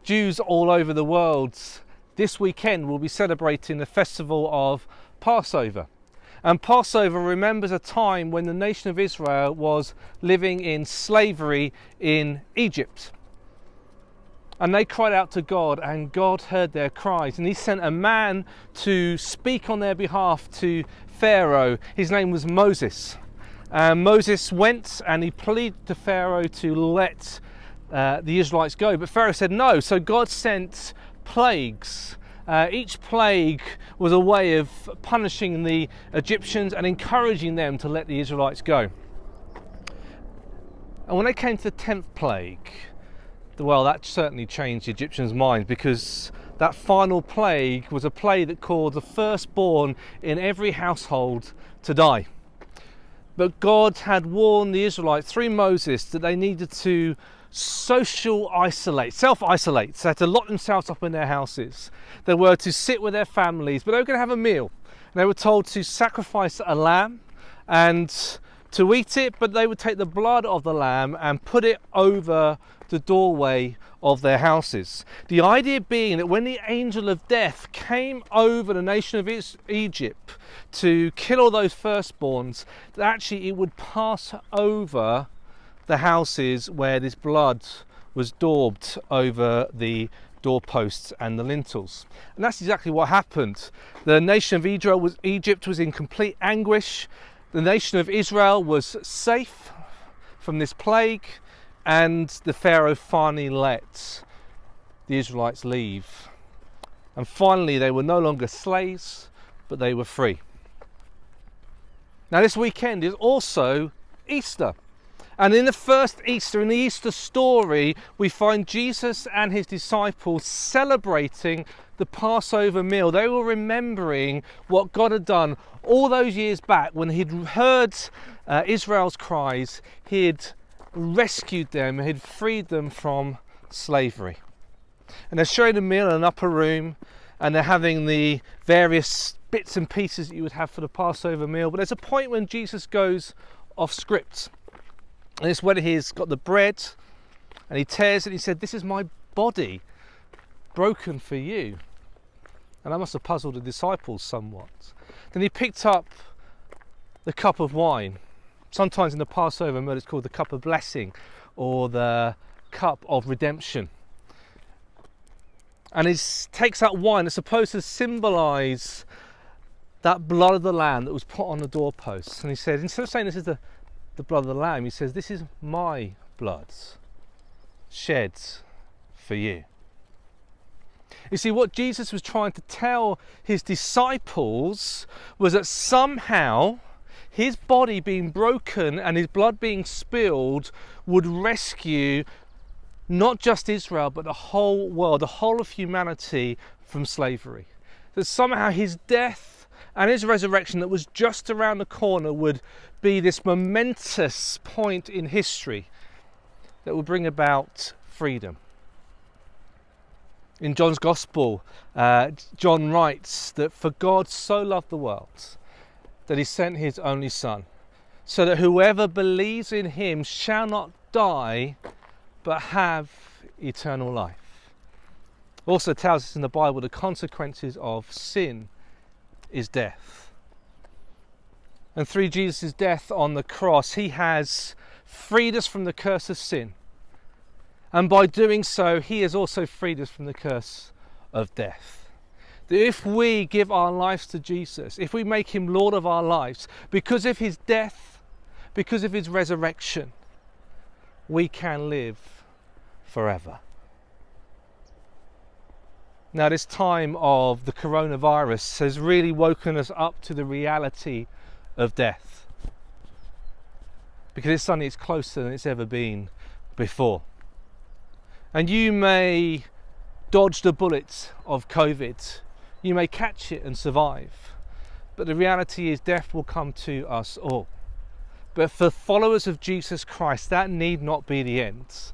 Jews all over the world this weekend will be celebrating the festival of Passover. And Passover remembers a time when the nation of Israel was living in slavery in Egypt. And they cried out to God, and God heard their cries. And he sent a man to speak on their behalf to Pharaoh. His name was Moses. And Moses went and he pleaded to Pharaoh to let the Israelites go. But Pharaoh said no. So God sent plagues. Each plague was a way of punishing the Egyptians and encouraging them to let the Israelites go. And when they came to the 10th plague, well, that certainly changed the Egyptians' minds, because that final plague was a plague that caused the firstborn in every household to die. But God had warned the Israelites through Moses that they needed to self-isolate. So they had to lock themselves up in their houses. They were to sit with their families, but they were going to have a meal. And they were told to sacrifice a lamb and to eat it, but they would take the blood of the lamb and put it over the doorway of their houses. The idea being that when the angel of death came over the nation of Egypt to kill all those firstborns, that actually it would pass over the houses where this blood was daubed over the doorposts and the lintels. And that's exactly what happened. The nation of Egypt was in complete anguish. The nation of Israel was safe from this plague, and the Pharaoh finally let the Israelites leave. And finally they were no longer slaves, but they were free. Now this weekend is also Easter. And in the first Easter, in the Easter story, we find Jesus and his disciples celebrating the Passover meal. They were remembering what God had done all those years back when he'd heard Israel's cries. He had rescued them, he'd freed them from slavery. And they're sharing the meal in an upper room, and they're having the various bits and pieces that you would have for the Passover meal. But there's a point when Jesus goes off script. And it's when he's got the bread and he tears it and he said, "This is my body broken for you." And that must have puzzled the disciples somewhat. Then he picked up the cup of wine. Sometimes in the Passover meal it's called the cup of blessing or the cup of redemption. And he takes that wine that's supposed to symbolise that blood of the lamb that was put on the doorposts. And he said, instead of saying this is the blood of the lamb, he says, "This is my blood shed for you." You see, what Jesus was trying to tell his disciples was that somehow his body being broken and his blood being spilled would rescue not just Israel, but the whole world, the whole of humanity from slavery. That somehow his death and his resurrection that was just around the corner would be this momentous point in history that would bring about freedom. In John's Gospel, John writes that for God so loved the world that he sent his only Son, so that whoever believes in him shall not die, but have eternal life. Also tells us in the Bible the consequences of sin is death. And through Jesus' death on the cross, he has freed us from the curse of sin. And by doing so, he has also freed us from the curse of death. That if we give our lives to Jesus, if we make him Lord of our lives, because of his death, because of his resurrection, we can live forever. Now, this time of the coronavirus has really woken us up to the reality of death, because it's closer than it's ever been before. And you may dodge the bullet of COVID, you may catch it and survive, but the reality is death will come to us all. But for followers of Jesus Christ, that need not be the end.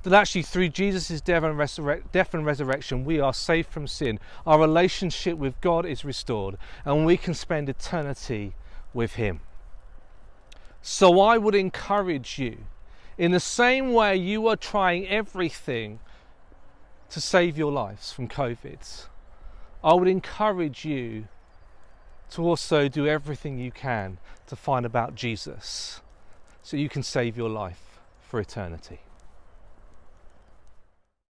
That actually through Jesus' death and resurrection, we are saved from sin. Our relationship with God is restored, and we can spend eternity with him. So I would encourage you, in the same way you are trying everything to save your lives from COVID, I would encourage you to also do everything you can to find about Jesus so you can save your life for eternity.